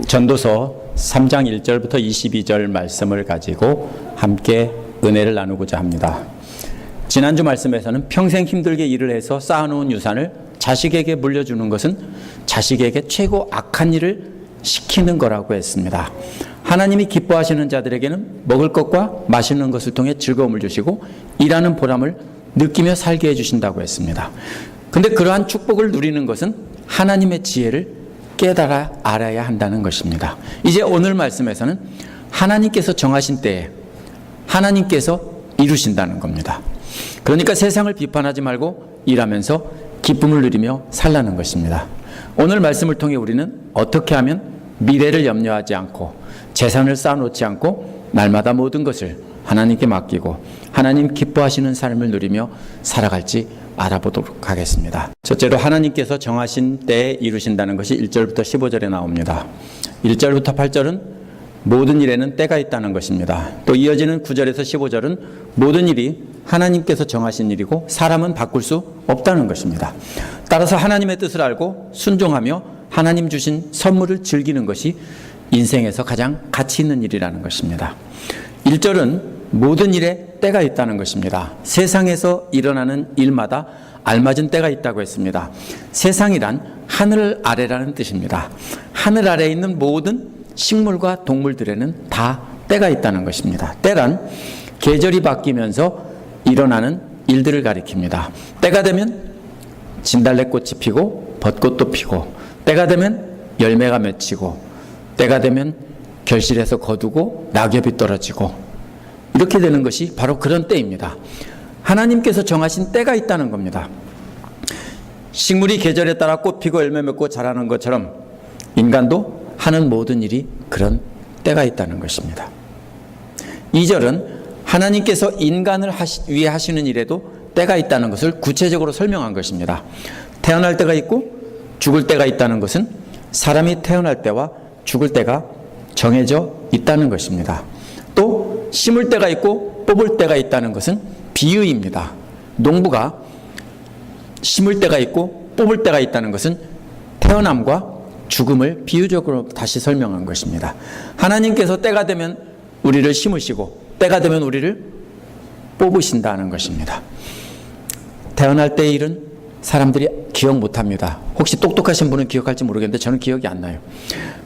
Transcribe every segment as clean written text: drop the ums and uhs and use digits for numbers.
전도서 3장 1절부터 22절 말씀을 가지고 함께 은혜를 나누고자 합니다. 지난주 말씀에서는 평생 힘들게 일을 해서 쌓아놓은 유산을 자식에게 물려주는 것은 자식에게 최고 악한 일을 시키는 거라고 했습니다. 하나님이 기뻐하시는 자들에게는 먹을 것과 마시는 것을 통해 즐거움을 주시고 일하는 보람을 느끼며 살게 해주신다고 했습니다. 근데 그러한 축복을 누리는 것은 하나님의 지혜를 깨달아 알아야 한다는 것입니다. 이제 오늘 말씀에서는 하나님께서 정하신 때에 하나님께서 이루신다는 겁니다. 그러니까 세상을 비판하지 말고 일하면서 기쁨을 누리며 살라는 것입니다. 오늘 말씀을 통해 우리는 어떻게 하면 미래를 염려하지 않고 재산을 쌓아놓지 않고 날마다 모든 것을 하나님께 맡기고 하나님 기뻐하시는 삶을 누리며 살아갈지 알아보도록 하겠습니다. 첫째로 하나님께서 정하신 때에 이루신다는 것이 1절부터 15절에 나옵니다. 1절부터 8절은 모든 일에는 때가 있다는 것입니다. 또 이어지는 9절에서 15절은 모든 일이 하나님께서 정하신 일이고 사람은 바꿀 수 없다는 것입니다. 따라서 하나님의 뜻을 알고 순종하며 하나님 주신 선물을 즐기는 것이 인생에서 가장 가치 있는 일이라는 것입니다. 1절은 모든 일에 때가 있다는 것입니다. 세상에서 일어나는 일마다 알맞은 때가 있다고 했습니다. 세상이란 하늘 아래라는 뜻입니다. 하늘 아래에 있는 모든 식물과 동물들에는 다 때가 있다는 것입니다. 때란 계절이 바뀌면서 일어나는 일들을 가리킵니다. 때가 되면 진달래꽃이 피고 벚꽃도 피고, 때가 되면 열매가 맺히고, 때가 되면 결실에서 거두고 낙엽이 떨어지고, 이렇게 되는 것이 바로 그런 때입니다. 하나님께서 정하신 때가 있다는 겁니다. 식물이 계절에 따라 꽃 피고 열매 맺고 자라는 것처럼 인간도 하는 모든 일이 그런 때가 있다는 것입니다. 2절은 하나님께서 인간을 위해 하시는 일에도 때가 있다는 것을 구체적으로 설명한 것입니다. 태어날 때가 있고 죽을 때가 있다는 것은 사람이 태어날 때와 죽을 때가 정해져 있다는 것입니다. 또 심을 때가 있고 뽑을 때가 있다는 것은 비유입니다. 농부가 심을 때가 있고 뽑을 때가 있다는 것은 태어남과 죽음을 비유적으로 다시 설명한 것입니다. 하나님께서 때가 되면 우리를 심으시고 때가 되면 우리를 뽑으신다는 것입니다. 태어날 때의 일은 사람들이 기억 못합니다. 혹시 똑똑하신 분은 기억할지 모르겠는데 저는 기억이 안 나요.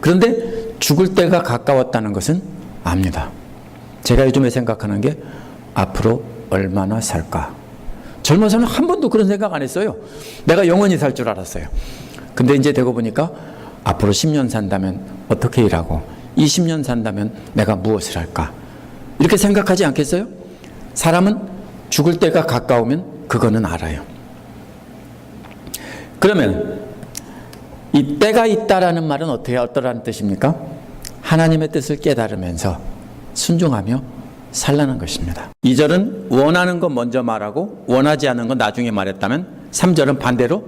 그런데 죽을 때가 가까웠다는 것은 압니다. 제가 요즘에 생각하는 게 앞으로 얼마나 살까? 젊어서는 한 번도 그런 생각 안 했어요. 내가 영원히 살 줄 알았어요. 근데 이제 되고 보니까 앞으로 10년 산다면 어떻게 일하고 20년 산다면 내가 무엇을 할까? 이렇게 생각하지 않겠어요? 사람은 죽을 때가 가까우면 그거는 알아요. 그러면 이 때가 있다라는 말은 어떠라는 뜻입니까? 하나님의 뜻을 깨달으면서 순종하며 살라는 것입니다. 2절은 원하는 것 먼저 말하고 원하지 않는 것 나중에 말했다면 3절은 반대로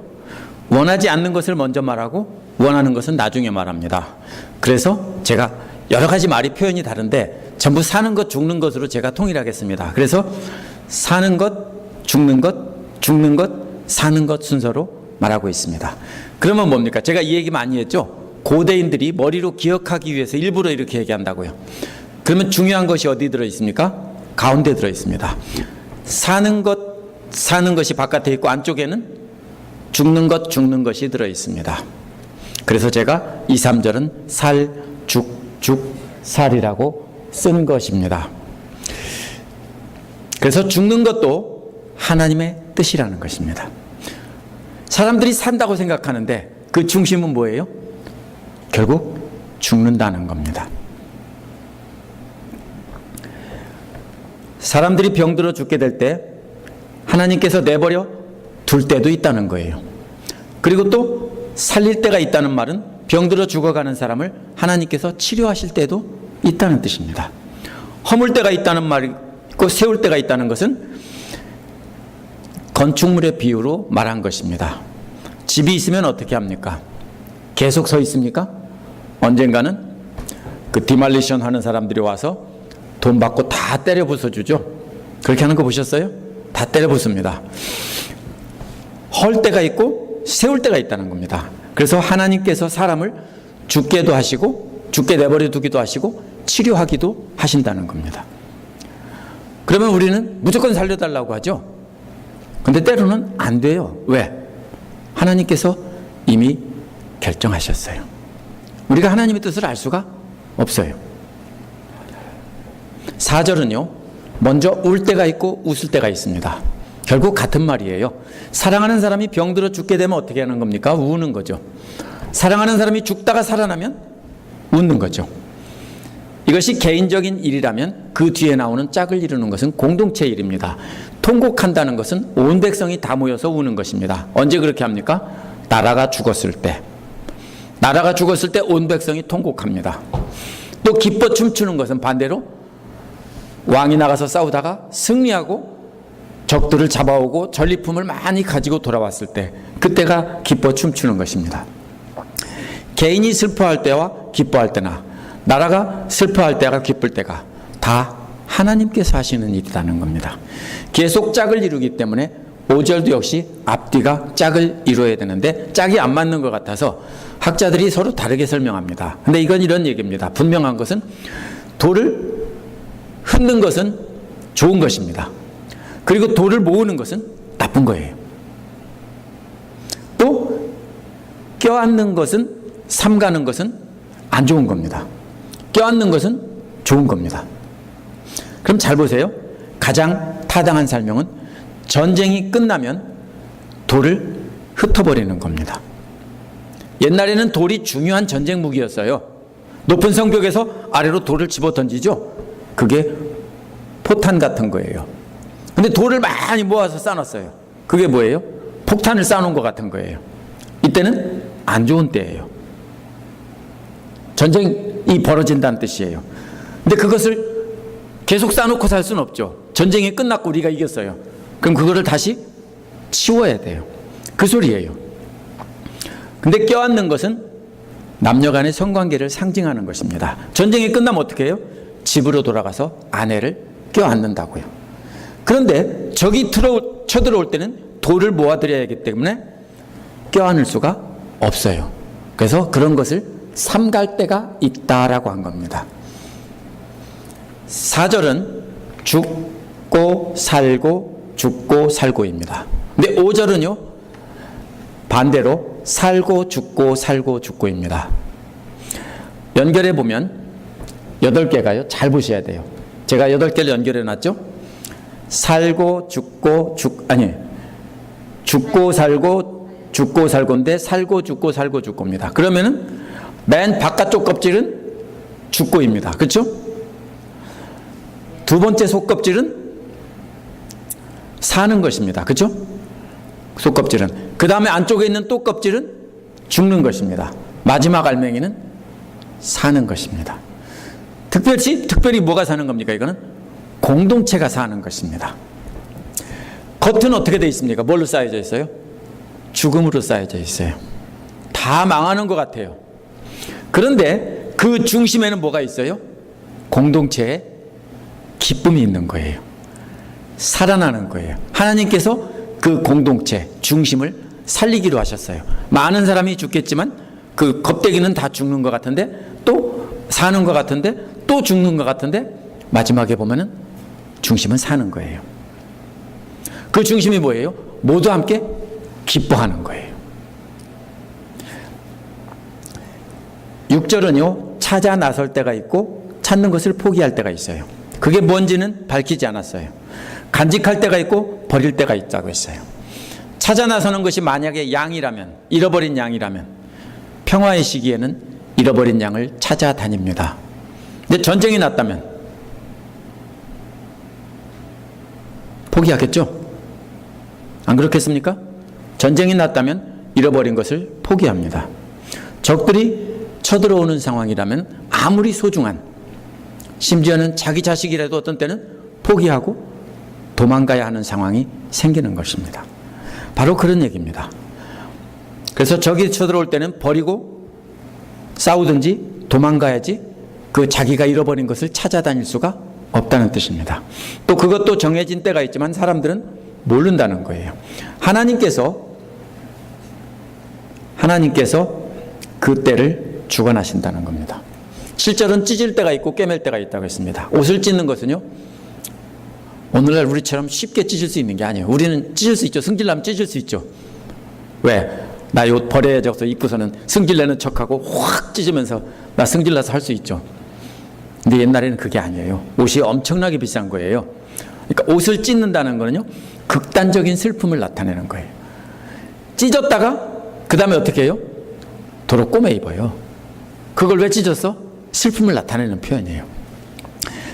원하지 않는 것을 먼저 말하고 원하는 것은 나중에 말합니다. 그래서 제가 여러 가지 말이 표현이 다른데 전부 사는 것 죽는 것으로 제가 통일하겠습니다. 그래서 사는 것 죽는 것 죽는 것 사는 것 순서로 말하고 있습니다. 그러면 뭡니까? 제가 이 얘기 많이 했죠. 고대인들이 머리로 기억하기 위해서 일부러 이렇게 얘기한다고요. 그러면 중요한 것이 어디 들어있습니까? 가운데 들어있습니다. 사는 것이 바깥에 있고 안쪽에는 죽는 것이 들어있습니다. 그래서 제가 2, 3절은 살, 죽, 살이라고 쓰는 것입니다. 그래서 죽는 것도 하나님의 뜻이라는 것입니다. 사람들이 산다고 생각하는데 그 중심은 뭐예요? 결국 죽는다는 겁니다. 사람들이 병들어 죽게 될 때 하나님께서 내버려 둘 때도 있다는 거예요. 그리고 또 살릴 때가 있다는 말은 병들어 죽어가는 사람을 하나님께서 치료하실 때도 있다는 뜻입니다. 허물 때가 있다는 말이고 세울 때가 있다는 것은 건축물의 비유로 말한 것입니다. 집이 있으면 어떻게 합니까? 계속 서 있습니까? 언젠가는 그 디말리션 하는 사람들이 와서 돈 받고 다 때려 부숴주죠. 그렇게 하는 거 보셨어요? 다 때려 부숩니다. 헐 때가 있고 세울 때가 있다는 겁니다. 그래서 하나님께서 사람을 죽게도 하시고 죽게 내버려 두기도 하시고 치료하기도 하신다는 겁니다. 그러면 우리는 무조건 살려달라고 하죠. 근데 때로는 안 돼요. 왜? 하나님께서 이미 결정하셨어요. 우리가 하나님의 뜻을 알 수가 없어요. 4절은요, 먼저 울 때가 있고 웃을 때가 있습니다. 결국 같은 말이에요. 사랑하는 사람이 병들어 죽게 되면 어떻게 하는 겁니까? 우는 거죠. 사랑하는 사람이 죽다가 살아나면 웃는 거죠. 이것이 개인적인 일이라면 그 뒤에 나오는 짝을 이루는 것은 공동체 일입니다. 통곡한다는 것은 온 백성이 다 모여서 우는 것입니다. 언제 그렇게 합니까? 나라가 죽었을 때. 나라가 죽었을 때 온 백성이 통곡합니다. 또 기뻐 춤추는 것은 반대로 왕이 나가서 싸우다가 승리하고 적들을 잡아오고 전리품을 많이 가지고 돌아왔을 때, 그때가 기뻐 춤추는 것입니다. 개인이 슬퍼할 때와 기뻐할 때나 나라가 슬퍼할 때가 기쁠 때가 다 하나님께서 하시는 일이라는 겁니다. 계속 짝을 이루기 때문에 5절도 역시 앞뒤가 짝을 이루어야 되는데 짝이 안 맞는 것 같아서 학자들이 서로 다르게 설명합니다. 근데 이건 이런 얘기입니다. 분명한 것은 돌을 흩는 것은 좋은 것입니다. 그리고 돌을 모으는 것은 나쁜 거예요. 또 껴안는 것은, 삼가는 것은 안 좋은 겁니다. 껴안는 것은 좋은 겁니다. 그럼 잘 보세요. 가장 타당한 설명은 전쟁이 끝나면 돌을 흩어버리는 겁니다. 옛날에는 돌이 중요한 전쟁 무기였어요. 높은 성벽에서 아래로 돌을 집어 던지죠. 그게 포탄 같은 거예요. 근데 돌을 많이 모아서 쌓아놨어요. 그게 뭐예요? 폭탄을 쌓아놓은 것 같은 거예요. 이때는 안 좋은 때예요. 전쟁이 벌어진다는 뜻이에요. 근데 그것을 계속 쌓아놓고 살 수는 없죠. 전쟁이 끝났고 우리가 이겼어요. 그럼 그거를 다시 치워야 돼요. 그 소리예요. 근데 껴안는 것은 남녀 간의 성관계를 상징하는 것입니다. 전쟁이 끝나면 어떻게 해요? 집으로 돌아가서 아내를 껴안는다고요. 그런데 적이 쳐들어올 때는 돌을 모아드려야 하기 때문에 껴안을 수가 없어요. 그래서 그런 것을 삼갈 때가 있다라고 한 겁니다. 4절은 죽고 살고 죽고 살고입니다. 근데 5절은요, 반대로 살고 죽고 살고 죽고입니다. 연결해 보면 8개가요. 잘 보셔야 돼요. 제가 8개를 연결해 놨죠. 살고 죽고 죽고 살고 죽고 살고인데 살고 죽고 살고 죽고입니다. 그러면은 맨 바깥쪽 껍질은 죽고입니다. 그렇죠? 두 번째 속껍질은 사는 것입니다. 그렇죠? 속껍질은. 그 다음에 안쪽에 있는 또 껍질은 죽는 것입니다. 마지막 알맹이는 사는 것입니다. 특별히 뭐가 사는 겁니까? 이거는 공동체가 사는 것입니다. 겉은 어떻게 되어 있습니까? 뭘로 쌓여져 있어요? 죽음으로 쌓여져 있어요. 다 망하는 것 같아요. 그런데 그 중심에는 뭐가 있어요? 공동체에 기쁨이 있는 거예요. 살아나는 거예요. 하나님께서 그 공동체 중심을 살리기로 하셨어요. 많은 사람이 죽겠지만 그 껍데기는 다 죽는 것 같은데 또 사는 것 같은데 또 죽는 것 같은데 마지막에 보면은 중심은 사는 거예요. 그 중심이 뭐예요? 모두 함께 기뻐하는 거예요. 6절은요, 찾아 나설 때가 있고 찾는 것을 포기할 때가 있어요. 그게 뭔지는 밝히지 않았어요. 간직할 때가 있고 버릴 때가 있다고 했어요. 찾아 나서는 것이 만약에 양이라면, 잃어버린 양이라면 평화의 시기에는 잃어버린 양을 찾아다닙니다. 근데 전쟁이 났다면 포기하겠죠? 안 그렇겠습니까? 전쟁이 났다면 잃어버린 것을 포기합니다. 적들이 쳐들어오는 상황이라면 아무리 소중한, 심지어는 자기 자식이라도 어떤 때는 포기하고 도망가야 하는 상황이 생기는 것입니다. 바로 그런 얘기입니다. 그래서 적이 쳐들어올 때는 버리고 싸우든지 도망가야지 그 자기가 잃어버린 것을 찾아다닐 수가 없다는 뜻입니다. 또 그것도 정해진 때가 있지만 사람들은 모른다는 거예요. 하나님께서 그 때를 주관하신다는 겁니다. 7절은 찢을 때가 있고 꿰맬 때가 있다고 했습니다. 옷을 찢는 것은요, 오늘날 우리처럼 쉽게 찢을 수 있는 게 아니에요. 우리는 찢을 수 있죠. 승질나면 찢을 수 있죠. 왜? 나 옷 버려져서 입고서는 승질내는 척하고 확 찢으면서 나 승질나서 할 수 있죠. 근데 옛날에는 그게 아니에요. 옷이 엄청나게 비싼 거예요. 그러니까 옷을 찢는다는 거는요, 극단적인 슬픔을 나타내는 거예요. 찢었다가 그 다음에 어떻게 해요? 도로 꼬매 입어요. 그걸 왜 찢었어? 슬픔을 나타내는 표현이에요.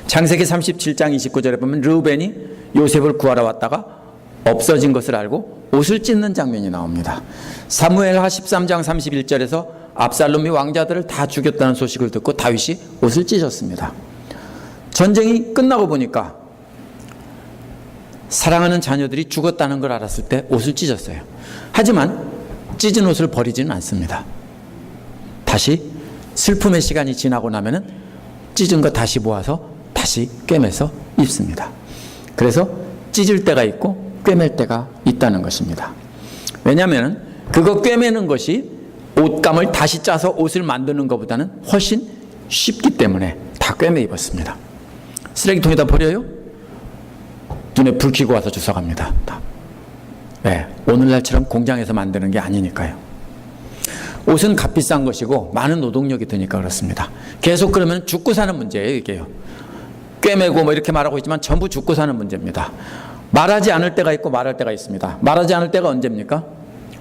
창세기 37장 29절에 보면 르우벤이 요셉을 구하러 왔다가 없어진 것을 알고 옷을 찢는 장면이 나옵니다. 사무엘하 13장 31절에서 압살롬이 왕자들을 다 죽였다는 소식을 듣고 다윗이 옷을 찢었습니다. 전쟁이 끝나고 보니까 사랑하는 자녀들이 죽었다는 걸 알았을 때 옷을 찢었어요. 하지만 찢은 옷을 버리지는 않습니다. 다시 슬픔의 시간이 지나고 나면은 찢은 거 다시 모아서 다시 꿰매서 입습니다. 그래서 찢을 때가 있고 꿰맬 때가 있다는 것입니다. 왜냐하면 그거 꿰매는 것이 옷감을 다시 짜서 옷을 만드는 것보다는 훨씬 쉽기 때문에 다 꿰매 입었습니다. 쓰레기통에다 버려요? 눈에 불 켜고 와서 주워갑니다. 네, 오늘날처럼 공장에서 만드는 게 아니니까요. 옷은 값비싼 것이고 많은 노동력이 드니까 그렇습니다. 계속 그러면 죽고 사는 문제예요, 이게요. 꿰매고 뭐 이렇게 말하고 있지만 전부 죽고 사는 문제입니다. 말하지 않을 때가 있고 말할 때가 있습니다. 말하지 않을 때가 언제입니까?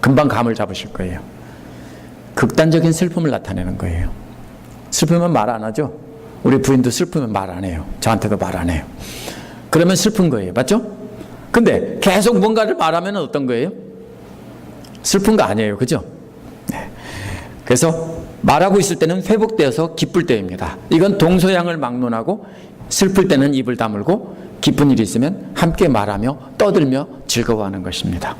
금방 감을 잡으실 거예요. 극단적인 슬픔을 나타내는 거예요. 슬프면 말 안 하죠? 우리 부인도 슬프면 말 안 해요. 저한테도 말 안 해요. 그러면 슬픈 거예요. 맞죠? 근데 계속 뭔가를 말하면 어떤 거예요? 슬픈 거 아니에요. 그죠? 네. 그래서 말하고 있을 때는 회복되어서 기쁠 때입니다. 이건 동서양을 막론하고 슬플 때는 입을 다물고 기쁜 일이 있으면 함께 말하며 떠들며 즐거워하는 것입니다.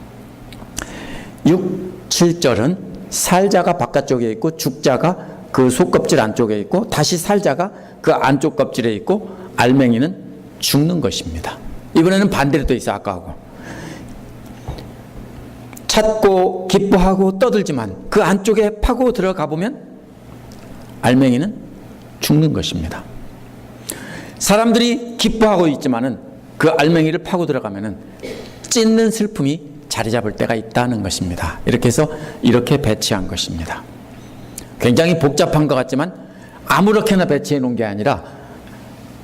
6, 7절은 살자가 바깥쪽에 있고 죽자가 그 속껍질 안쪽에 있고 다시 살자가 그 안쪽 껍질에 있고 알맹이는 죽는 것입니다. 이번에는 반대로 또 있어. 아까하고 찾고 기뻐하고 떠들지만 그 안쪽에 파고 들어가 보면 알맹이는 죽는 것입니다. 사람들이 기뻐하고 있지만은 그 알맹이를 파고 들어가면은 찢는 슬픔이 자리 잡을 때가 있다는 것입니다. 이렇게 해서 이렇게 배치한 것입니다. 굉장히 복잡한 것 같지만 아무렇게나 배치해 놓은 게 아니라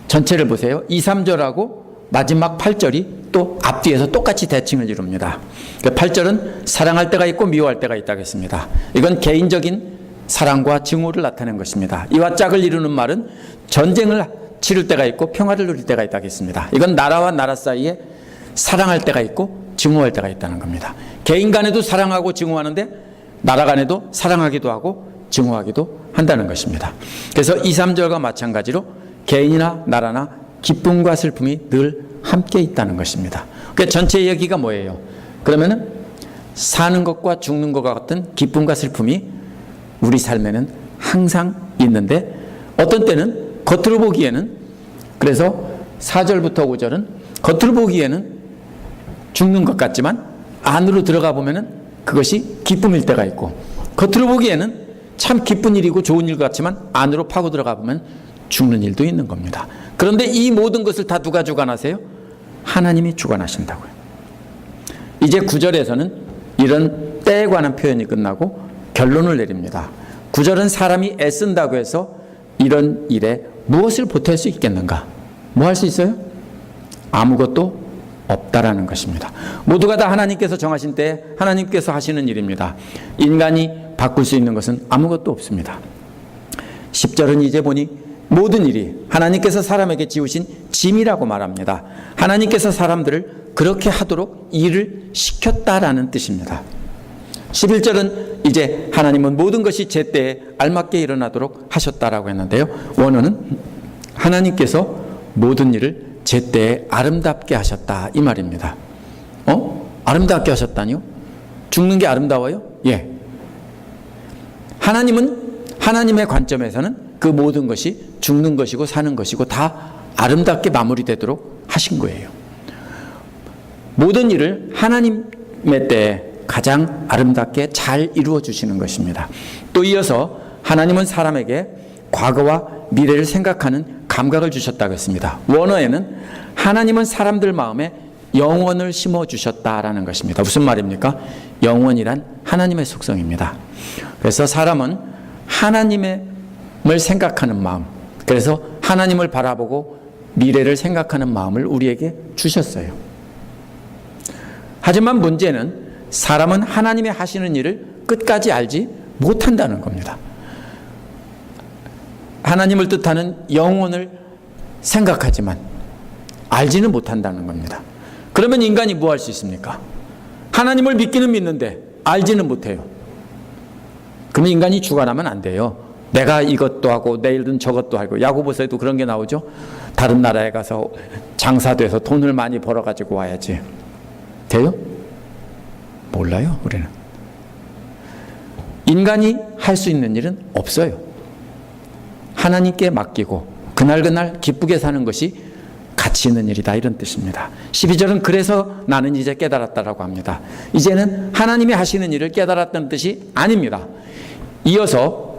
전체를 보세요. 2, 3절하고 마지막 8절이 또 앞뒤에서 똑같이 대칭을 이룹니다. 8절은 사랑할 때가 있고 미워할 때가 있다고 했습니다. 이건 개인적인 사랑과 증오를 나타낸 것입니다. 이와 짝을 이루는 말은 전쟁을 치를 때가 있고 평화를 누릴 때가 있다고 했습니다. 이건 나라와 나라 사이에 사랑할 때가 있고 증오할 때가 있다는 겁니다. 개인 간에도 사랑하고 증오하는데 나라 간에도 사랑하기도 하고 증오하기도 한다는 것입니다. 그래서 2, 3절과 마찬가지로 개인이나 나라나 기쁨과 슬픔이 늘 함께 있다는 것입니다. 그러니까 전체 이야기가 뭐예요? 그러면은 사는 것과 죽는 것과 같은 기쁨과 슬픔이 우리 삶에는 항상 있는데 어떤 때는 겉으로 보기에는 그래서 4절부터 5절은 겉으로 보기에는 죽는 것 같지만 안으로 들어가 보면은 그것이 기쁨일 때가 있고 겉으로 보기에는 참 기쁜 일이고 좋은 일 같지만 안으로 파고 들어가 보면 죽는 일도 있는 겁니다. 그런데 이 모든 것을 다 누가 주관하세요? 하나님이 주관하신다고요. 이제 9절에서는 이런 때에 관한 표현이 끝나고 결론을 내립니다. 9절은 사람이 애쓴다고 해서 이런 일에 무엇을 보탤 수 있겠는가? 뭐 할 수 있어요? 아무것도 없다라는 것입니다. 모두가 다 하나님께서 정하신 때에 하나님께서 하시는 일입니다. 인간이 바꿀 수 있는 것은 아무것도 없습니다. 10절은 이제 보니 모든 일이 하나님께서 사람에게 지우신 짐이라고 말합니다. 하나님께서 사람들을 그렇게 하도록 일을 시켰다라는 뜻입니다. 11절은 이제 하나님은 모든 것이 제때에 알맞게 일어나도록 하셨다라고 했는데요. 원어는 하나님께서 모든 일을 제때에 아름답게 하셨다 이 말입니다. 아름답게 하셨다니요? 죽는 게 아름다워요? 예. 하나님은 하나님의 관점에서는 그 모든 것이 죽는 것이고 사는 것이고 다 아름답게 마무리되도록 하신 거예요. 모든 일을 하나님의 때에 가장 아름답게 잘 이루어 주시는 것입니다. 또 이어서 하나님은 사람에게 과거와 미래를 생각하는 감각을 주셨다고 했습니다. 원어에는 하나님은 사람들 마음에 영원을 심어주셨다라는 것입니다. 무슨 말입니까? 영원이란 하나님의 속성입니다. 그래서 사람은 하나님을 생각하는 마음, 그래서 하나님을 바라보고 미래를 생각하는 마음을 우리에게 주셨어요. 하지만 문제는 사람은 하나님이 하시는 일을 끝까지 알지 못한다는 겁니다. 하나님을 뜻하는 영혼을 생각하지만 알지는 못한다는 겁니다. 그러면 인간이 뭐 할 수 있습니까? 하나님을 믿기는 믿는데 알지는 못해요. 그러면 인간이 죽어나면 안 돼요. 내가 이것도 하고 내일은 저것도 하고, 야고보서에도 그런 게 나오죠. 다른 나라에 가서 장사돼서 돈을 많이 벌어가지고 와야지. 돼요? 몰라요, 우리는. 인간이 할 수 있는 일은 없어요. 하나님께 맡기고 그날 기쁘게 사는 것이 가치 있는 일이다, 이런 뜻입니다. 12절은 그래서 나는 이제 깨달았다라고 합니다. 이제는 하나님이 하시는 일을 깨달았다는 뜻이 아닙니다. 이어서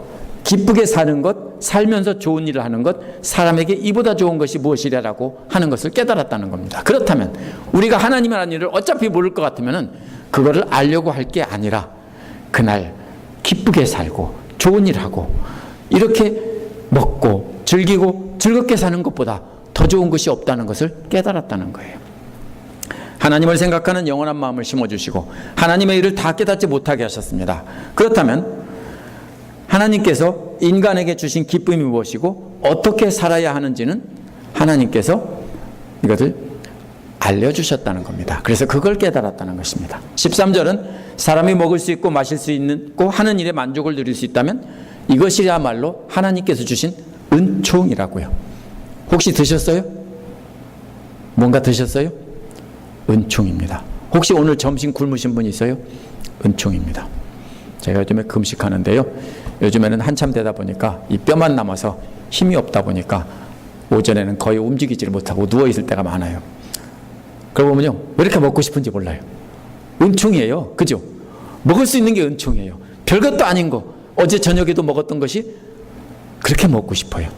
기쁘게 사는 것, 살면서 좋은 일을 하는 것, 사람에게 이보다 좋은 것이 무엇이라고 하는 것을 깨달았다는 겁니다. 그렇다면 우리가 하나님이 하는 일을 어차피 모를 것 같으면 그거를 알려고 할 게 아니라 그날 기쁘게 살고 좋은 일하고 이렇게 먹고 즐기고 즐겁게 사는 것보다 더 좋은 것이 없다는 것을 깨달았다는 거예요. 하나님을 생각하는 영원한 마음을 심어주시고 하나님의 일을 다 깨닫지 못하게 하셨습니다. 그렇다면 하나님께서 인간에게 주신 기쁨이 무엇이고 어떻게 살아야 하는지는 하나님께서 이것을 알려주셨다는 겁니다. 그래서 그걸 깨달았다는 것입니다. 13절은 사람이 먹을 수 있고 마실 수 있고 하는 일에 만족을 누릴 수 있다면 이것이야말로 하나님께서 주신 은총이라고요. 혹시 드셨어요? 뭔가 드셨어요? 은총입니다. 혹시 오늘 점심 굶으신 분 있어요? 은총입니다. 제가 요즘에 금식하는데요. 요즘에는 한참 되다 보니까 이 뼈만 남아서 힘이 없다 보니까 오전에는 거의 움직이지를 못하고 누워있을 때가 많아요. 그러고 보면요, 왜 이렇게 먹고 싶은지 몰라요. 은총이에요. 그죠? 먹을 수 있는 게 은총이에요. 별것도 아닌 거, 어제 저녁에도 먹었던 것이 그렇게 먹고 싶어요.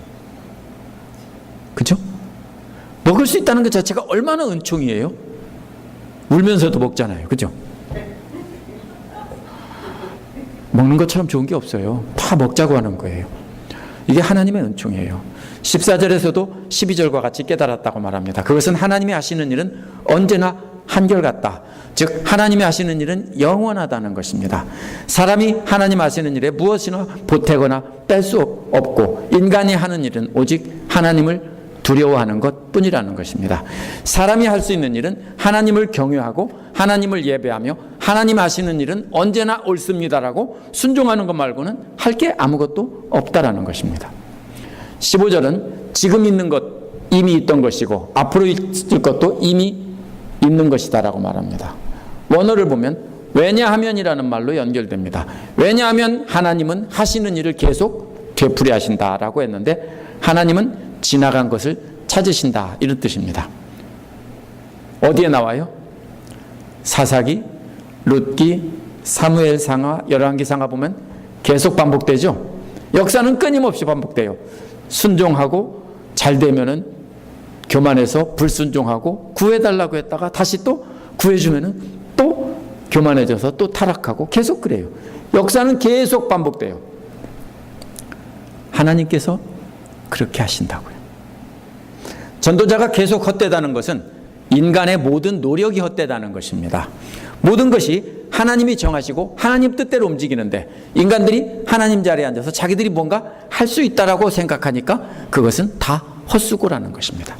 그죠? 먹을 수 있다는 것 자체가 얼마나 은총이에요. 울면서도 먹잖아요. 그죠? 먹는 것처럼 좋은 게 없어요. 다 먹자고 하는 거예요. 이게 하나님의 은총이에요. 14절에서도 12절과 같이 깨달았다고 말합니다. 그것은 하나님이 하시는 일은 언제나 한결같다. 즉 하나님이 하시는 일은 영원하다는 것입니다. 사람이 하나님 하시는 일에 무엇이나 보태거나 뺄 수 없고 인간이 하는 일은 오직 하나님을 두려워하는 것뿐이라는 것입니다. 사람이 할 수 있는 일은 하나님을 경외하고 하나님을 예배하며 하나님 하시는 일은 언제나 옳습니다라고 순종하는 것 말고는 할 게 아무것도 없다라는 것입니다. 15절은 지금 있는 것 이미 있던 것이고 앞으로 있을 것도 이미 있는 것이다라고 말합니다. 원어를 보면 왜냐하면이라는 말로 연결됩니다. 왜냐하면 하나님은 하시는 일을 계속 되풀이 하신다라고 했는데 하나님은 지나간 것을 찾으신다, 이런 뜻입니다. 어디에 나와요? 사사기, 룻기, 사무엘상하, 열왕기상하 보면 계속 반복되죠. 역사는 끊임없이 반복돼요. 순종하고 잘 되면은 교만해서 불순종하고 구해달라고 했다가 다시 또 구해주면은 또 교만해져서 또 타락하고 계속 그래요. 역사는 계속 반복돼요. 하나님께서 그렇게 하신다고요. 전도자가 계속 헛되다는 것은 인간의 모든 노력이 헛되다는 것입니다. 모든 것이 하나님이 정하시고 하나님 뜻대로 움직이는데 인간들이 하나님 자리에 앉아서 자기들이 뭔가 할 수 있다라고 생각하니까 그것은 다 헛수고라는 것입니다.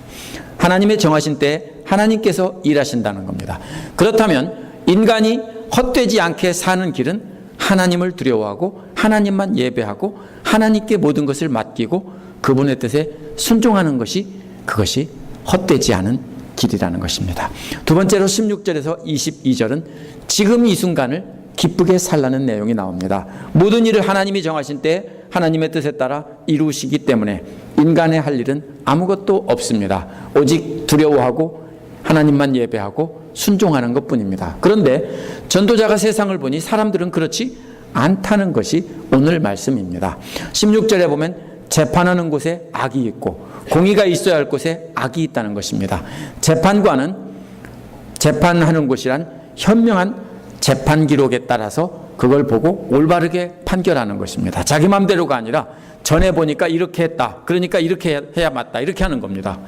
하나님의 정하신 때에 하나님께서 일하신다는 겁니다. 그렇다면 인간이 헛되지 않게 사는 길은 하나님을 두려워하고 하나님만 예배하고 하나님께 모든 것을 맡기고 그분의 뜻에 순종하는 것이 그것이 헛되지 않은 길이라는 것입니다. 두 번째로 16절에서 22절은 지금 이 순간을 기쁘게 살라는 내용이 나옵니다. 모든 일을 하나님이 정하신 때에 하나님의 뜻에 따라 이루시기 때문에 인간의 할 일은 아무것도 없습니다. 오직 두려워하고 하나님만 예배하고 순종하는 것뿐입니다. 그런데 전도자가 세상을 보니 사람들은 그렇지 않다는 것이 오늘 말씀입니다. 16절에 보면 재판하는 곳에 악이 있고 공의가 있어야 할 곳에 악이 있다는 것입니다. 재판관은 재판하는 곳이란 현명한 재판 기록에 따라서 그걸 보고 올바르게 판결하는 것입니다. 자기 마음대로가 아니라 전에 보니까 이렇게 했다. 그러니까 이렇게 해야 맞다. 이렇게 하는 겁니다.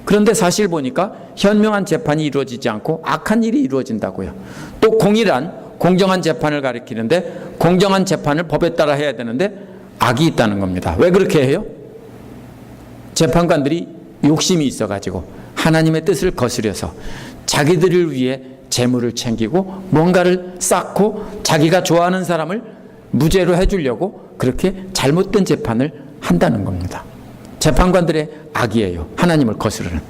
그런데 사실 보니까 현명한 재판이 이루어지지 않고 악한 일이 이루어진다고요. 또 공의란 공정한 재판을 가리키는데 공정한 재판을 법에 따라 해야 되는데 악이 있다는 겁니다. 왜 그렇게 해요? 재판관들이 욕심이 있어가지고 하나님의 뜻을 거스려서 자기들을 위해 재물을 챙기고 뭔가를 쌓고 자기가 좋아하는 사람을 무죄로 해주려고 그렇게 잘못된 재판을 한다는 겁니다. 재판관들의 악이에요. 하나님을 거스르는.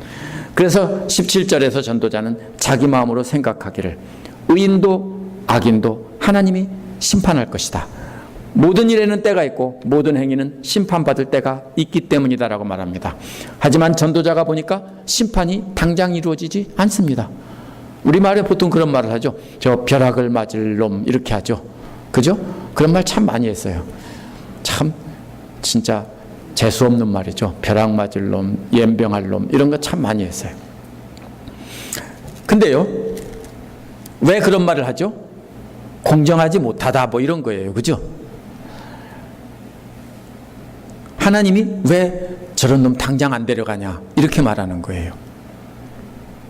그래서 17절에서 전도자는 자기 마음으로 생각하기를 의인도 악인도 하나님이 심판할 것이다. 모든 일에는 때가 있고 모든 행위는 심판받을 때가 있기 때문이다라고 말합니다. 하지만 전도자가 보니까 심판이 당장 이루어지지 않습니다. 우리말에 보통 그런 말을 하죠. 저 벼락을 맞을 놈 이렇게 하죠. 그죠? 그런 말 참 많이 했어요. 참 진짜 재수없는 말이죠. 벼락 맞을 놈, 연병할 놈 이런 거 참 많이 했어요. 근데요. 왜 그런 말을 하죠? 공정하지 못하다 뭐 이런 거예요. 그죠? 하나님이 왜 저런 놈 당장 안 데려가냐 이렇게 말하는 거예요.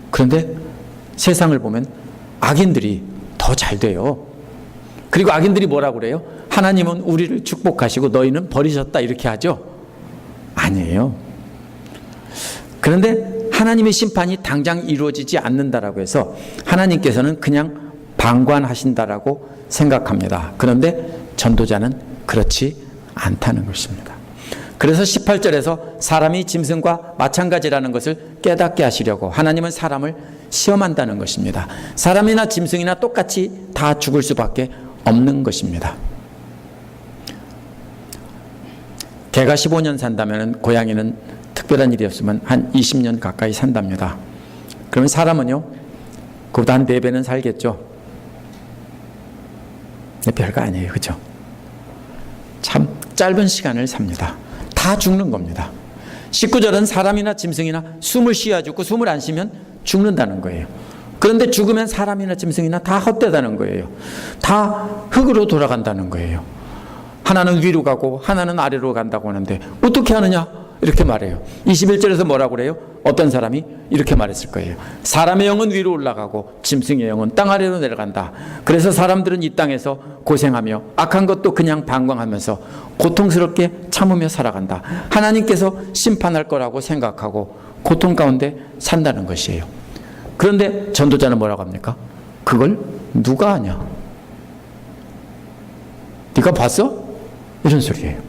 그런데 세상을 보면 악인들이 더 잘 돼요. 그리고 악인들이 뭐라고 그래요? 하나님은 우리를 축복하시고 너희는 버리셨다 이렇게 하죠? 아니에요. 그런데 하나님의 심판이 당장 이루어지지 않는다라고 해서 하나님께서는 그냥 방관하신다라고 생각합니다. 그런데 전도자는 그렇지 않다는 것입니다. 그래서 18절에서 사람이 짐승과 마찬가지라는 것을 깨닫게 하시려고 하나님은 사람을 시험한다는 것입니다. 사람이나 짐승이나 똑같이 다 죽을 수밖에 없는 것입니다. 개가 15년 산다면 고양이는 특별한 일이 없으면 한 20년 가까이 산답니다. 그러면 사람은요, 그보다 한 4배는 살겠죠. 별거 아니에요. 그렇죠? 참 짧은 시간을 삽니다. 다 죽는 겁니다. 19절은 사람이나 짐승이나 숨을 쉬어야 죽고 숨을 안 쉬면 죽는다는 거예요. 그런데 죽으면 사람이나 짐승이나 다 헛되다는 거예요. 다 흙으로 돌아간다는 거예요. 하나는 위로 가고 하나는 아래로 간다고 하는데 어떻게 하느냐? 이렇게 말해요. 21절에서 뭐라고 그래요? 어떤 사람이 이렇게 말했을 거예요. 사람의 영은 위로 올라가고 짐승의 영은 땅 아래로 내려간다. 그래서 사람들은 이 땅에서 고생하며 악한 것도 그냥 방광하면서 고통스럽게 참으며 살아간다. 하나님께서 심판할 거라고 생각하고 고통 가운데 산다는 것이에요. 그런데 전도자는 뭐라고 합니까? 그걸 누가 아냐? 네가 봤어? 이런 소리예요.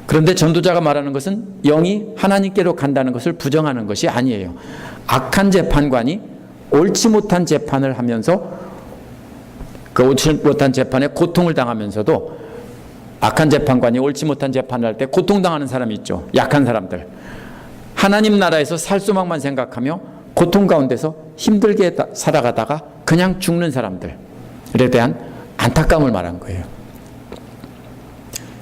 그런데 전도자가 말하는 것은 영이 하나님께로 간다는 것을 부정하는 것이 아니에요. 악한 재판관이 옳지 못한 재판을 하면서 그 옳지 못한 재판에 고통을 당하면서도 악한 재판관이 옳지 못한 재판을 할 때 고통당하는 사람이 있죠. 약한 사람들. 하나님 나라에서 살 소망만 생각하며 고통 가운데서 힘들게 살아가다가 그냥 죽는 사람들에 대한 안타까움을 말한 거예요.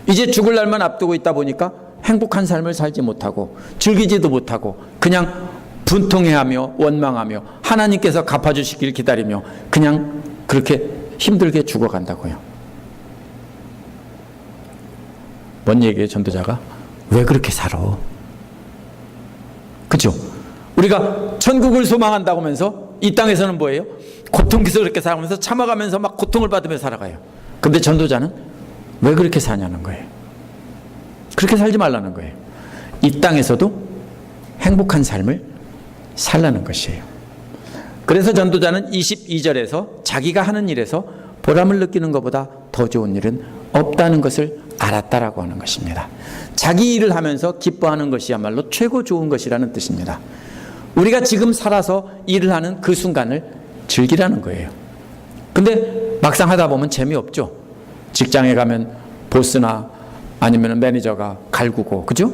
이제 죽을 날만 앞두고 있다 보니까 행복한 삶을 살지 못하고 즐기지도 못하고 그냥 분통해하며 원망하며 하나님께서 갚아주시길 기다리며 그냥 그렇게 힘들게 죽어간다고요. 뭔 얘기예요, 전도자가? 왜 그렇게 살아? 그죠? 우리가 천국을 소망한다고 하면서 이 땅에서는 뭐예요? 고통스럽게 살아가면서 참아가면서 막 고통을 받으며 살아가요. 근데 전도자는 왜 그렇게 사냐는 거예요. 그렇게 살지 말라는 거예요. 이 땅에서도 행복한 삶을 살라는 것이에요. 그래서 전도자는 22절에서 자기가 하는 일에서 보람을 느끼는 것보다 더 좋은 일은 없다는 것을 알았다라고 하는 것입니다. 자기 일을 하면서 기뻐하는 것이야말로 최고 좋은 것이라는 뜻입니다. 우리가 지금 살아서 일을 하는 그 순간을 즐기라는 거예요. 근데 막상 하다 보면 재미없죠. 직장에 가면 보스나 아니면 매니저가 갈구고, 그죠?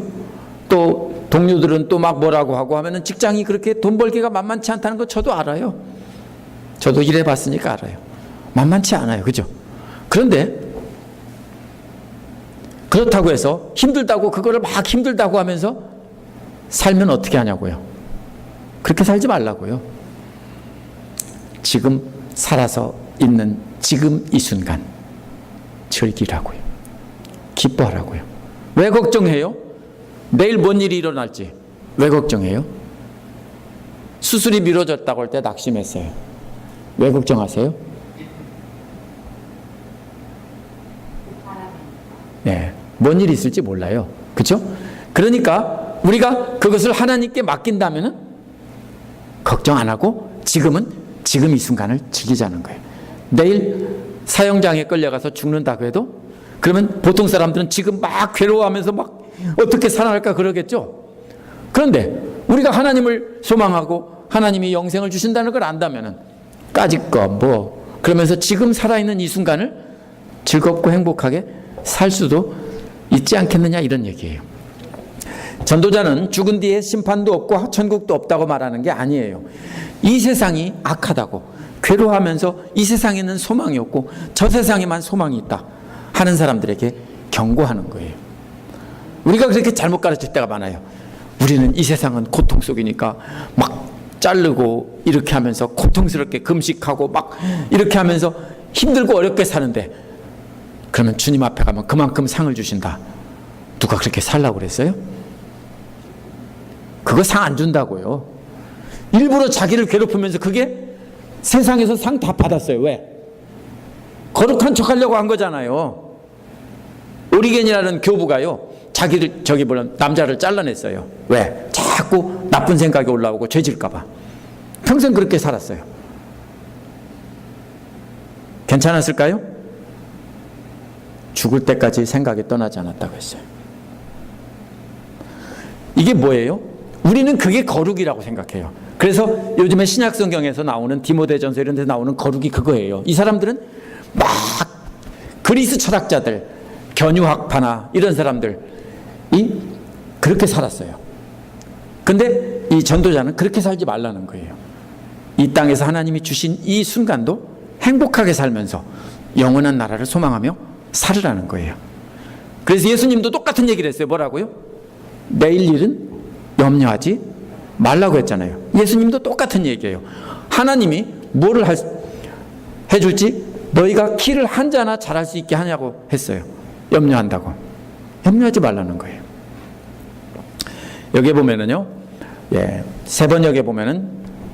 또 동료들은 또 막 뭐라고 하고 하면은 직장이 그렇게 돈 벌기가 만만치 않다는 거 저도 알아요. 저도 일해봤으니까 알아요. 만만치 않아요. 그죠? 그런데 그렇다고 해서 힘들다고 그거를 막 힘들다고 하면서 살면 어떻게 하냐고요. 그렇게 살지 말라고요. 지금 살아서 있는 지금 이 순간 즐기라고요. 기뻐하라고요. 왜 걱정해요? 내일 뭔 일이 일어날지 왜 걱정해요? 수술이 미뤄졌다고 할 때 낙심했어요. 왜 걱정하세요? 네, 뭔 일이 있을지 몰라요. 그렇죠? 그러니까 우리가 그것을 하나님께 맡긴다면 걱정 안 하고 지금은 지금 이 순간을 즐기자는 거예요. 내일 사형장에 끌려가서 죽는다고 해도 그러면 보통 사람들은 지금 막 괴로워하면서 막 어떻게 살아날까 그러겠죠. 그런데 우리가 하나님을 소망하고 하나님이 영생을 주신다는 걸 안다면 까짓거 뭐 그러면서 지금 살아있는 이 순간을 즐겁고 행복하게 살 수도 있지 않겠느냐 이런 얘기예요. 전도자는 죽은 뒤에 심판도 없고 천국도 없다고 말하는 게 아니에요. 이 세상이 악하다고 괴로워하면서 이 세상에는 소망이 없고 저 세상에만 소망이 있다 하는 사람들에게 경고하는 거예요. 우리가 그렇게 잘못 가르칠 때가 많아요. 우리는 이 세상은 고통 속이니까 막 자르고 이렇게 하면서 고통스럽게 금식하고 막 이렇게 하면서 힘들고 어렵게 사는데 그러면 주님 앞에 가면 그만큼 상을 주신다. 누가 그렇게 살라고 그랬어요? 그거 상 안 준다고요. 일부러 자기를 괴롭히면서 그게 세상에서 상 다 받았어요. 왜? 거룩한 척 하려고 한 거잖아요. 오리겐이라는 교부가요. 자기를 남자를 잘라냈어요. 왜? 자꾸 나쁜 생각이 올라오고 죄질까 봐. 평생 그렇게 살았어요. 괜찮았을까요? 죽을 때까지 생각이 떠나지 않았다고 했어요. 이게 뭐예요? 우리는 그게 거룩이라고 생각해요. 그래서 요즘에 신약성경에서 나오는 디모데전서 이런 데서 나오는 거룩이 그거예요. 이 사람들은 막 그리스 철학자들, 견유학파나 이런 사람들이 그렇게 살았어요. 근데 이 전도자는 그렇게 살지 말라는 거예요. 이 땅에서 하나님이 주신 이 순간도 행복하게 살면서 영원한 나라를 소망하며 살으라는 거예요. 그래서 예수님도 똑같은 얘기를 했어요. 뭐라고요? 내일 일은 염려하지 말라고 했잖아요. 예수님도 똑같은 얘기예요. 하나님이 뭐를 해줄지 너희가 키를 한 자나 잘할 수 있게 하냐고 했어요. 염려한다고. 염려하지 말라는 거예요. 여기에 보면은요, 세번역에 보면은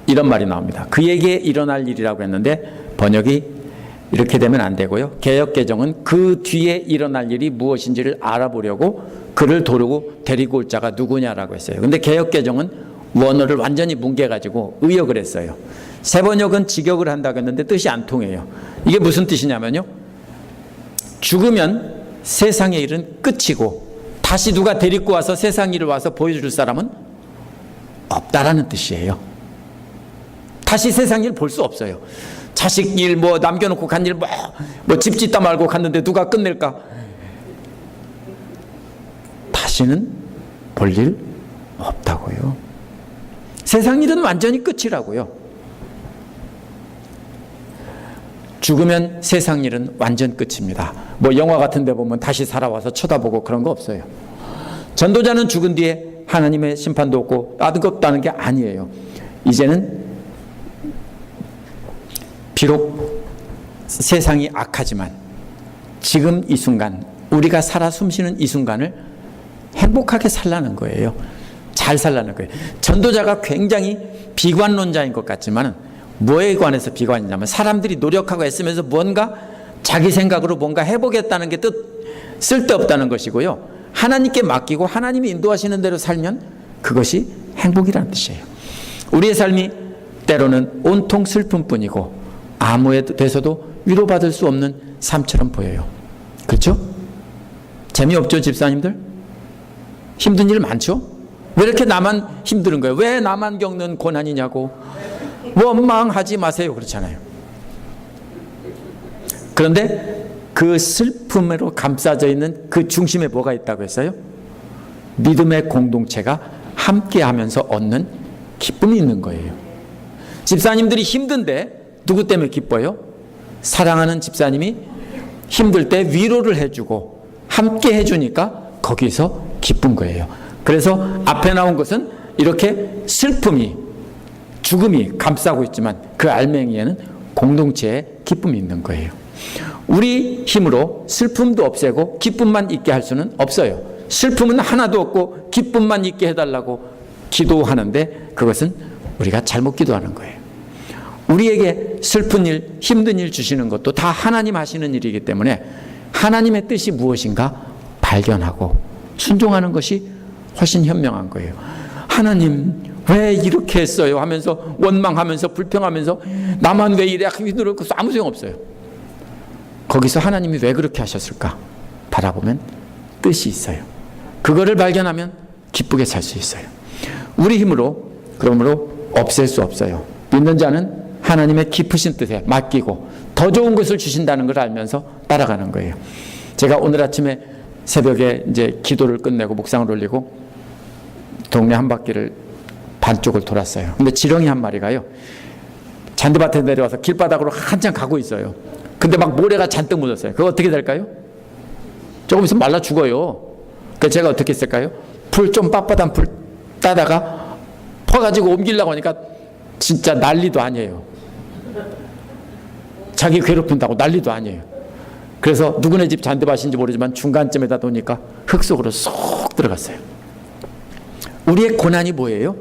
이런 말이 나옵니다. 그에게 일어날 일이라고 했는데 번역이 이렇게 되면 안 되고요. 개역개정은 그 뒤에 일어날 일이 무엇인지를 알아보려고 그를 도르고 데리고 올 자가 누구냐라고 했어요. 근데 개역개정은 원어를 완전히 뭉개가지고 의역을 했어요. 세번역은 직역을 한다고 했는데 뜻이 안 통해요. 이게 무슨 뜻이냐면요. 죽으면 세상의 일은 끝이고 다시 누가 데리고 와서 세상 일을 와서 보여줄 사람은 없다라는 뜻이에요. 다시 세상 일 볼 수 없어요. 자식 일 뭐 남겨놓고 간 일 뭐 집 짓다 말고 갔는데 누가 끝낼까? 다시는 볼 일 없다고요. 세상 일은 완전히 끝이라고요. 죽으면 세상 일은 완전 끝입니다. 뭐 영화 같은 데 보면 다시 살아와서 쳐다보고 그런 거 없어요. 전도자는 죽은 뒤에 하나님의 심판도 없고 아무것도 게 아니에요. 이제는 비록 세상이 악하지만 지금 이 순간 우리가 살아 숨쉬는 이 순간을 행복하게 살라는 거예요. 잘 살라는 거예요. 전도자가 굉장히 비관론자인 것 같지만 뭐에 관해서 비관이냐면 사람들이 노력하고 애쓰면서 뭔가 자기 생각으로 뭔가 해보겠다는 게 쓸데없다는 것이고요. 하나님께 맡기고 하나님이 인도하시는 대로 살면 그것이 행복이라는 뜻이에요. 우리의 삶이 때로는 온통 슬픔뿐이고 아무에 대해서도 위로받을 수 없는 삶처럼 보여요. 그렇죠? 재미없죠, 집사님들? 힘든 일 많죠? 왜 이렇게 나만 힘든 거예요? 왜 나만 겪는 고난이냐고. 원망하지 마세요. 그렇잖아요. 그런데 그 슬픔으로 감싸져 있는 그 중심에 뭐가 있다고 했어요? 믿음의 공동체가 함께 하면서 얻는 기쁨이 있는 거예요. 집사님들이 힘든데 누구 때문에 기뻐요? 사랑하는 집사님이 힘들 때 위로를 해주고 함께 해주니까 거기서 기쁜 거예요. 그래서 앞에 나온 것은 이렇게 슬픔이, 죽음이 감싸고 있지만 그 알맹이에는 공동체의 기쁨이 있는 거예요. 우리 힘으로 슬픔도 없애고 기쁨만 있게 할 수는 없어요. 슬픔은 하나도 없고 기쁨만 있게 해달라고 기도하는데 그것은 우리가 잘못 기도하는 거예요. 우리에게 슬픈 일, 힘든 일 주시는 것도 다 하나님 하시는 일이기 때문에 하나님의 뜻이 무엇인가 발견하고 순종하는 것이 훨씬 현명한 거예요. 하나님 왜 이렇게 했어요 하면서 원망하면서 불평하면서 나만 왜 이래 힘들어 아무 소용 없어요. 거기서 하나님이 왜 그렇게 하셨을까 바라보면 뜻이 있어요. 그거를 발견하면 기쁘게 살 수 있어요. 우리 힘으로 그러므로 없앨 수 없어요. 믿는 자는 하나님의 깊으신 뜻에 맡기고 더 좋은 것을 주신다는 걸 알면서 따라가는 거예요. 제가 오늘 아침에 새벽에 이제 기도를 끝내고 묵상을 올리고 동네 한 바퀴를 반쪽을 돌았어요. 근데 지렁이 한 마리가요, 잔디밭에 내려와서 길바닥으로 한참 가고 있어요. 근데 막 모래가 잔뜩 묻었어요. 그거 어떻게 될까요? 조금 있으면 말라 죽어요. 그래서 제가 어떻게 했을까요? 풀 좀 빳빳한 풀 따다가 퍼가지고 옮기려고 하니까 진짜 난리도 아니에요. 자기 괴롭힌다고 난리도 아니에요. 그래서 누구네 집 잔디밭인지 모르지만 중간쯤에다 놓으니까 흙 속으로 쏙 들어갔어요. 우리의 고난이 뭐예요?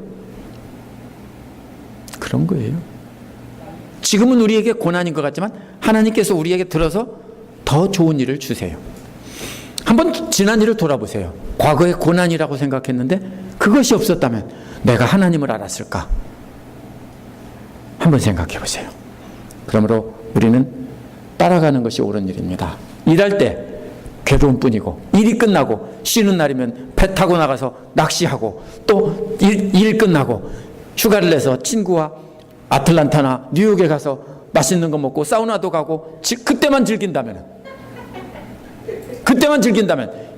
그런 거예요. 지금은 우리에게 고난인 것 같지만 하나님께서 우리에게 들어서 더 좋은 일을 주세요. 한번 지난 일을 돌아보세요. 과거에 고난이라고 생각했는데 그것이 없었다면 내가 하나님을 알았을까? 한번 생각해 보세요. 그러므로 우리는 따라가는 것이 옳은 일입니다. 일할 때 괴로움 뿐이고 일이 끝나고 쉬는 날이면 배 타고 나가서 낚시하고 또 일 끝나고 휴가를 내서 친구와 아틀란타나 뉴욕에 가서 맛있는 거 먹고 사우나도 가고 그때만 즐긴다면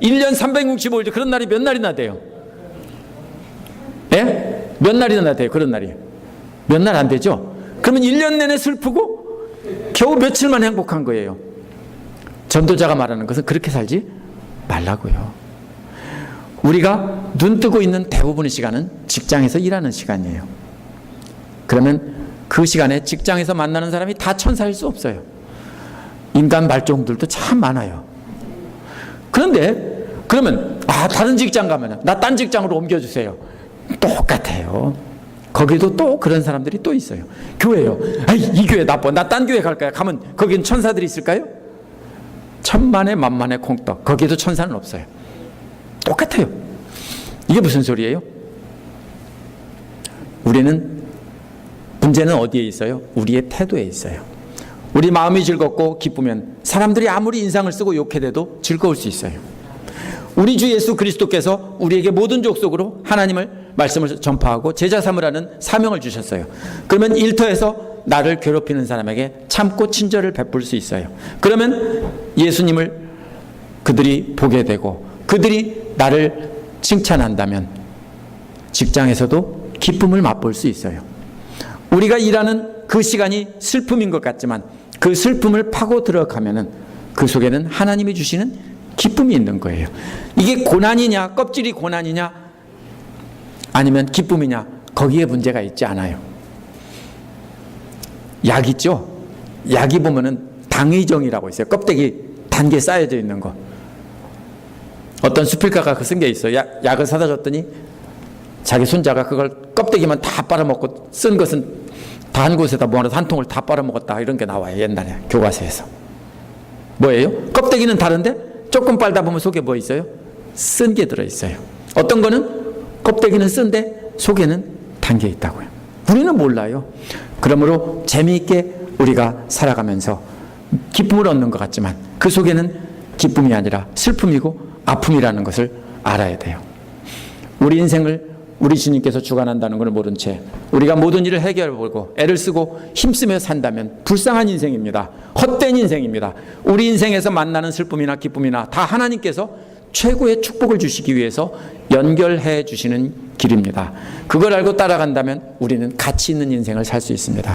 1년 365일 그런 날이 몇 날이나 돼요? 예? 몇 날이나 돼요? 그런 날이 몇 날 안 되죠? 그러면 1년 내내 슬프고 겨우 며칠만 행복한 거예요. 전도자가 말하는 것은 그렇게 살지 말라고요. 우리가 눈 뜨고 있는 대부분의 시간은 직장에서 일하는 시간이에요. 그러면 그 시간에 직장에서 만나는 사람이 다 천사일 수 없어요. 인간 말종들도 참 많아요. 그런데 그러면 다른 직장 가면 나 딴 직장으로 옮겨주세요. 똑같아요. 거기도 또 그런 사람들이 또 있어요. 교회요. 이 교회 나빠. 나 딴 교회 갈 거야. 가면 거기는 천사들이 있을까요? 천만의 만만의 콩떡. 거기에도 천사는 없어요. 똑같아요. 이게 무슨 소리예요? 문제는 어디에 있어요? 우리의 태도에 있어요. 우리 마음이 즐겁고 기쁘면 사람들이 아무리 인상을 쓰고 욕해대도 즐거울 수 있어요. 우리 주 예수 그리스도께서 우리에게 모든 족속으로 하나님을 말씀을 전파하고 제자 삼으라는 사명을 주셨어요. 그러면 일터에서 나를 괴롭히는 사람에게 참고 친절을 베풀 수 있어요. 그러면 예수님을 그들이 보게 되고 그들이 나를 칭찬한다면 직장에서도 기쁨을 맛볼 수 있어요. 우리가 일하는 그 시간이 슬픔인 것 같지만 그 슬픔을 파고 들어가면은 그 속에는 하나님이 주시는 기쁨이 있는 거예요. 이게 고난이냐, 껍질이 고난이냐, 아니면 기쁨이냐, 거기에 문제가 있지 않아요. 약 있죠? 약이 보면은 당의정이라고 있어요. 껍데기 단게 쌓여져 있는 거. 어떤 수필가가 그 쓴 게 있어요. 약을 사다 줬더니 자기 손자가 그걸 껍데기만 다 빨아먹고 쓴 것은 다 한 곳에다 모아서 한 통을 다 빨아먹었다, 이런 게 나와요. 옛날에 교과서에서. 뭐예요? 껍데기는 다른데 조금 빨다 보면 속에 뭐 있어요? 쓴 게 들어있어요. 어떤 거는 껍데기는 쓴데 속에는 단 게 있다고요. 우리는 몰라요. 그러므로 재미있게 우리가 살아가면서 기쁨을 얻는 것 같지만 그 속에는 기쁨이 아니라 슬픔이고 아픔이라는 것을 알아야 돼요. 우리 인생을 우리 주님께서 주관한다는 것을 모른 채 우리가 모든 일을 해결해보고 애를 쓰고 힘쓰며 산다면 불쌍한 인생입니다. 헛된 인생입니다. 우리 인생에서 만나는 슬픔이나 기쁨이나 다 하나님께서 최고의 축복을 주시기 위해서 연결해 주시는 길입니다. 그걸 알고 따라간다면 우리는 가치 있는 인생을 살 수 있습니다.